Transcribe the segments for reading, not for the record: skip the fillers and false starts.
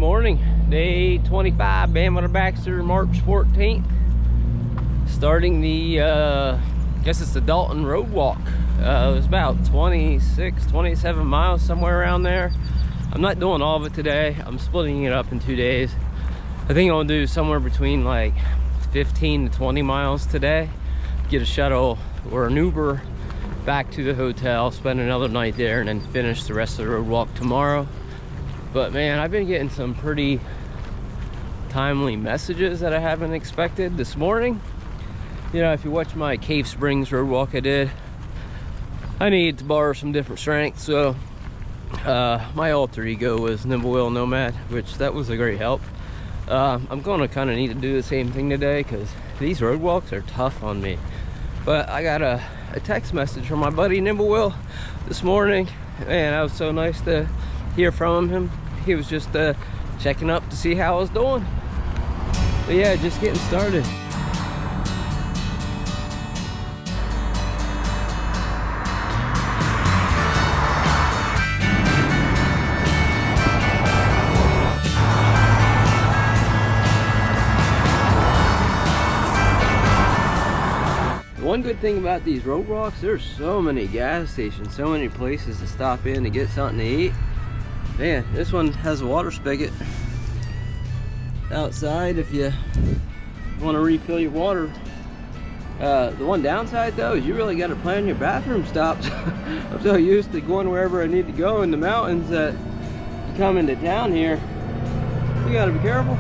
morning, day 25, Bama to Baxter, March 14th. Starting the, I guess it's the Dalton road walk. It was about 26, 27 miles, somewhere around there. I'm not doing all of it today. I'm splitting it up in 2 days. I think I'll do somewhere between like 15 to 20 miles today. Get a shuttle or an Uber back to the hotel, spend another night there, and then finish the rest of the road walk tomorrow. But man, I've been getting some pretty timely messages that I haven't expected this morning. You know, if you watch my Cave Springs road walk I did, I needed to borrow some different strength, so my alter ego was Nimblewill Nomad, which that was a great help. I'm gonna kind of need to do the same thing today because these road walks are tough on me. But I got a text message from my buddy Nimblewill this morning. Man, that was so nice to hear from him. He was just checking up to see how I was doing. But yeah, just getting started. One good thing about these road walks, there's so many gas stations, so many places to stop in to get something to eat. Man, this one has a water spigot outside if you want to refill your water. The one downside though is you really got to plan your bathroom stops. I'm so used to going wherever I need to go in the mountains that you come into town here, you got to be careful.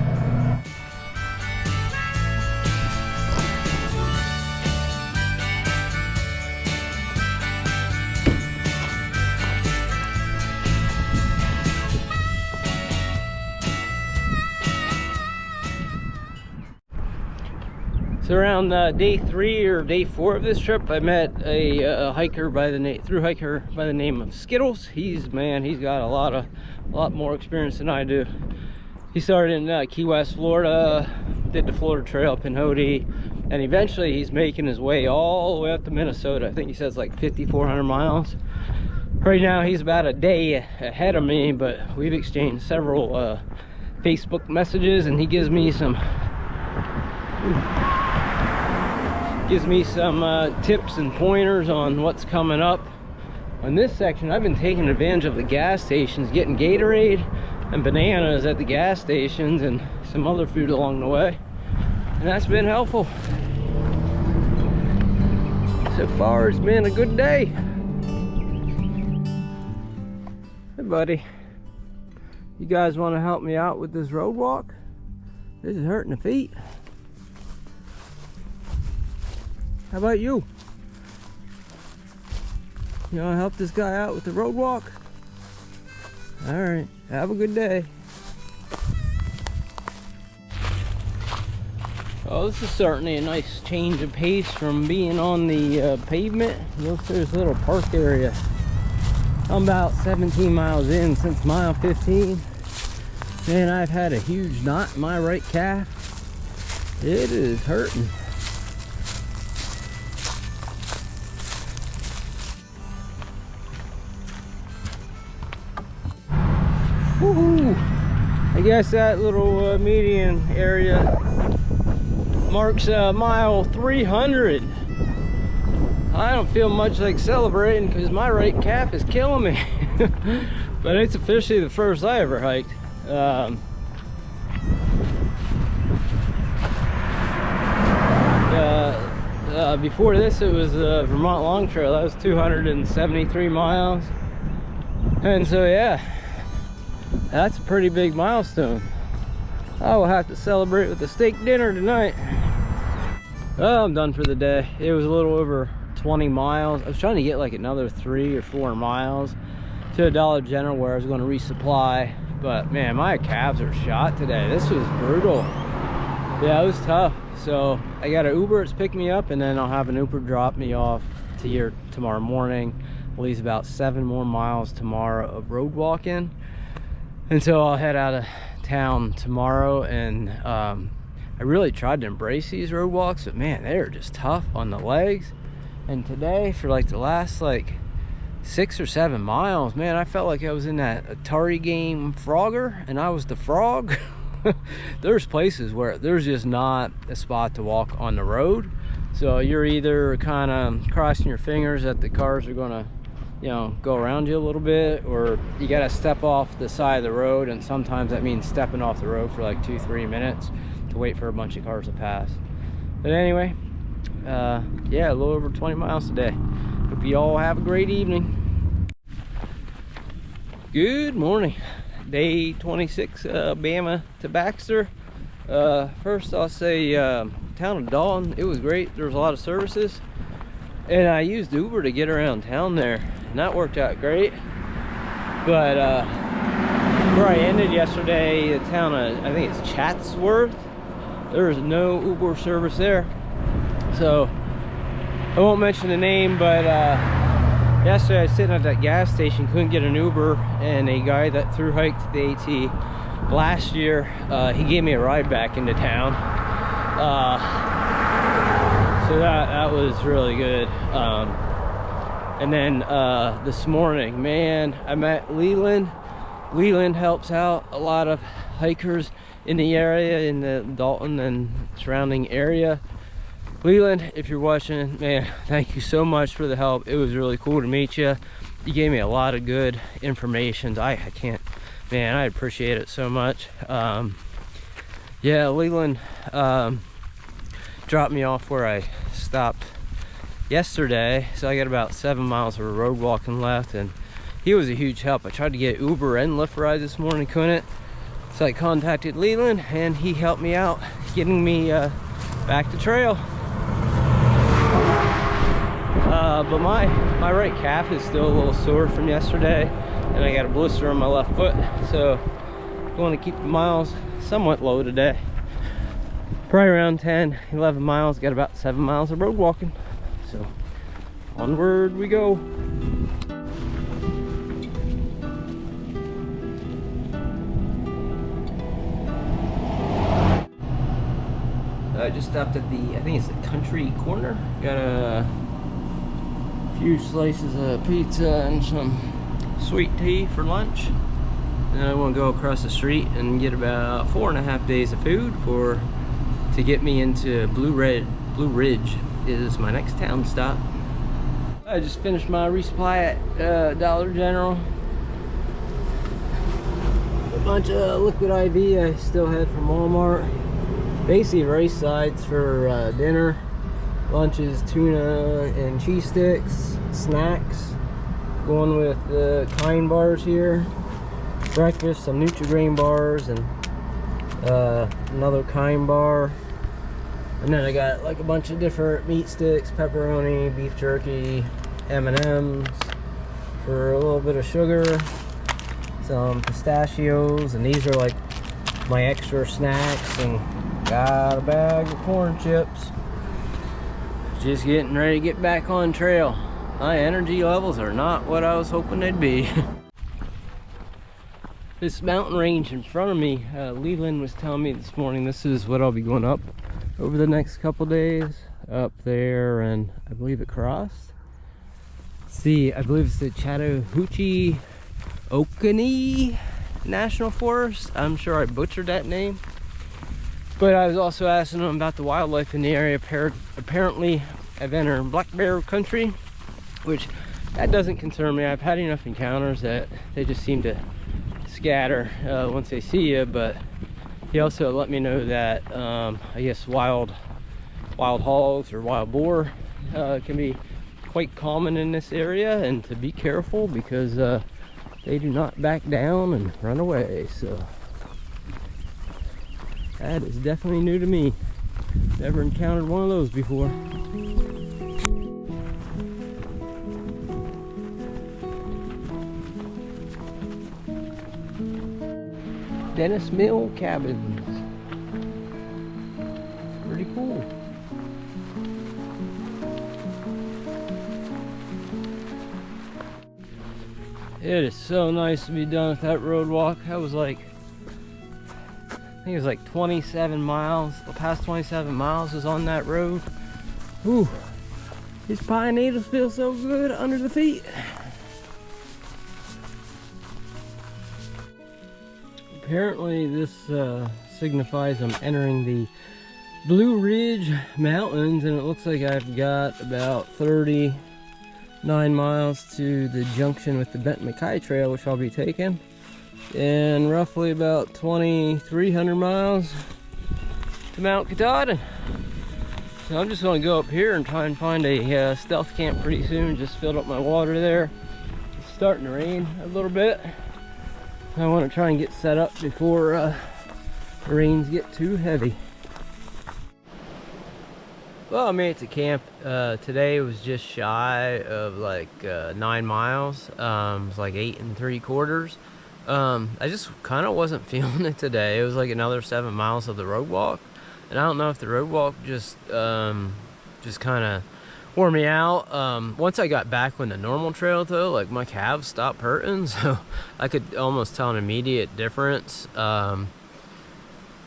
So around day 3 or day 4 of this trip, I met a hiker by the through hiker by the name of Skittles. He's got a lot more experience than I do. He started in Key West, Florida, did the Florida Trail, Pinhoti, and eventually he's making his way all the way up to Minnesota. I think he says like 5,400 miles. Right now he's about a day ahead of me, but we've exchanged several Facebook messages, and he gives me some tips and pointers on what's coming up. On this section, I've been taking advantage of the gas stations, getting Gatorade and bananas at the gas stations and some other food along the way, and that's been helpful. So far, it's been a good day. Hey buddy, you guys want to help me out with this road walk? This is hurting the feet. How about you? You want to help this guy out with the road walk? All right, have a good day. Oh, this is certainly a nice change of pace from being on the pavement. Look, there's a little park area. I'm about 17 miles in since mile 15. Man, I've had a huge knot in my right calf. It is hurting. Woohoo! I guess that little median area marks mile 300. I don't feel much like celebrating because my right calf is killing me. But it's officially the first I ever hiked. Before this, it was Vermont Long Trail. That was 273 miles. And so yeah, that's a pretty big milestone. I will have to celebrate with a steak dinner tonight. Oh, I'm done for the day. It was a little over 20 miles. I was trying to get like another 3 or 4 miles to a Dollar General where I was going to resupply. But man, my calves are shot today. This was brutal. Yeah, it was tough. So I got an Uber. It's picking me up, and then I'll have an Uber drop me off to here tomorrow morning. Leaves about 7 more miles tomorrow of road walking. And so I'll head out of town tomorrow, and I really tried to embrace these road walks, but man, they're just tough on the legs. And today, for like the last like 6 or 7 miles. Man, I felt like I was in that Atari game Frogger and I was the frog. There's places where there's just not a spot to walk on the road, so you're either kind of crossing your fingers that the cars are gonna, you know, go around you a little bit, or you gotta step off the side of the road, and sometimes that means stepping off the road for like 2-3 minutes to wait for a bunch of cars to pass. But anyway, yeah, a little over 20 miles today. Hope you all have a great evening. Good morning. Day 26, Bama to Baxter. First I'll say town of Dalton, it was great. There was a lot of services, and I used Uber to get around town there, and that worked out great. But where I ended yesterday, the town of, I think it's Chatsworth, there is no Uber service there, so I won't mention the name. But yesterday I was sitting at that gas station, couldn't get an Uber, and a guy that thru hiked the AT last year, he gave me a ride back into town. So that was really good. And then this morning, man, I met Leland. Leland helps out a lot of hikers in the area, in the Dalton and surrounding area. Leland, if you're watching, man, thank you so much for the help. It was really cool to meet you. You gave me a lot of good information. I can't, man, I appreciate it so much. Yeah, Leland dropped me off where I stopped yesterday, so I got about 7 miles of road walking left, and he was a huge help. I tried to get Uber and Lyft rides this morning, couldn't, so I contacted Leland and he helped me out getting me back to trail. But my right calf is still a little sore from yesterday, and I got a blister on my left foot, so I'm going to keep the miles somewhat low today. Probably around 10-11 miles. Got about 7 miles of road walking, so onward we go. I just stopped at the, I think it's the Country Corner. Got a few slices of pizza and some sweet tea for lunch. And I want to go across the street and get about 4.5 days of food to get me into Blue Ridge is my next town stop. I just finished my resupply at Dollar General. A bunch of liquid IV I still had from Walmart. Basically race sides for dinner. Lunches, tuna and cheese sticks. Snacks, going with the Kind bars here. Breakfast, some Nutri-Grain bars and another Kind bar. And then I got like a bunch of different meat sticks, pepperoni, beef jerky, M&Ms for a little bit of sugar, some pistachios, and these are like my extra snacks, and got a bag of corn chips. Just getting ready to get back on trail. My energy levels are not what I was hoping they'd be. This mountain range in front of me, Leland was telling me this morning, this is what I'll be going up over the next couple days. Up there, and I believe it crossed. See, I believe it's the Chattahoochee Oconee National Forest. I'm sure I butchered that name. But I was also asking them about the wildlife in the area. Apparently, I've entered black bear country, which that doesn't concern me. I've had enough encounters that they just seem to scatter once they see you. But he also let me know that I guess wild hogs or wild boar can be quite common in this area, and to be careful because they do not back down and run away. So that is definitely new to me. Never encountered one of those before. Dennis Mill Cabins. Pretty cool. It is so nice to be done with that road walk. That was like, I think it was like 27 miles. The past 27 miles was on that road. Ooh, these pine needles feel so good under the feet. apparently this signifies I'm entering the Blue Ridge Mountains, and it looks like I've got about 39 miles to the junction with the Benton MacKaye Trail, which I'll be taking, and roughly about 2,300 miles to Mount Katahdin. So I'm just going to go up here and try and find a stealth camp pretty soon. Just filled up my water there. It's starting to rain a little bit. I want to try and get set up before the rains get too heavy. Well, I made it to camp. Today was just shy of like 9 miles. It was like 8 3/4. I just kind of wasn't feeling it today. It was like another 7 miles of the road walk, and I don't know if the road walk just kind of wore me out. Once I got back on the normal trail though, like my calves stopped hurting, so I could almost tell an immediate difference.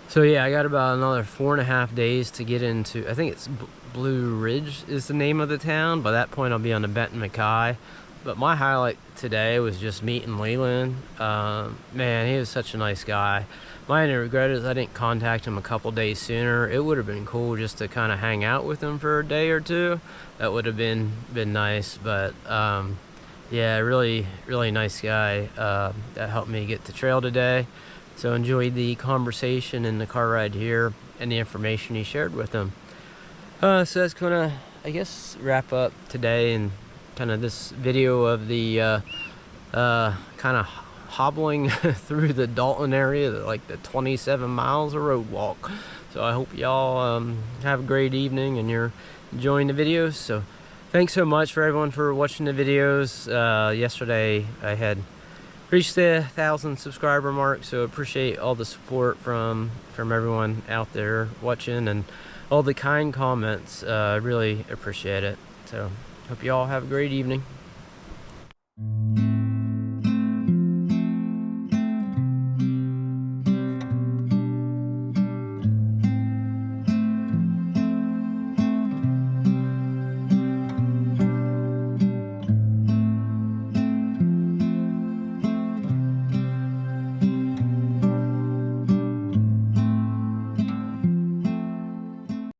So yeah, I got about another 4.5 days to get into, I think it's Blue Ridge is the name of the town. By that point I'll be on the Benton MacKaye. But my highlight today was just meeting Leland. Man, he was such a nice guy. My only regret is I didn't contact him a couple days sooner. It would have been cool just to kind of hang out with him for a day or two. That would have been nice. But yeah, really nice guy that helped me get the trail today. So enjoyed the conversation in the car ride here and the information he shared with them. So that's gonna, I guess, wrap up today and kind of this video of the kind of hobbling through the Dalton area, like the 27 miles of road walk. So I hope y'all have a great evening and you're enjoying the videos. So thanks so much for everyone for watching the videos. Yesterday I had reached the 1,000 subscriber mark, so appreciate all the support from everyone out there watching and all the kind comments. Really appreciate it. So hope you all have a great evening.